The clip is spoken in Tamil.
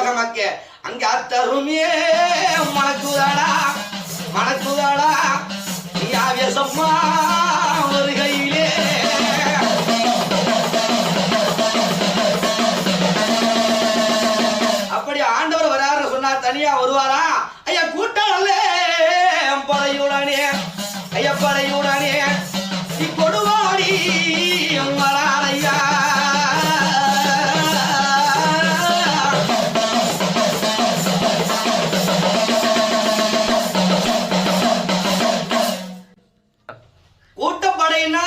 ஞாபகமாக்க அங்க அத்தருமே மணக்குதாடா நீ ஆவேசம்மா ஒரு கையிலே அப்படி ஆண்டவர் வராரு சொன்னா தனியா வருவாரா ஐயா கூட்டாளே படையுடனே ஐயா படையுடனே நீ கொடுவாடி வரானையா கூட்டப்படையினா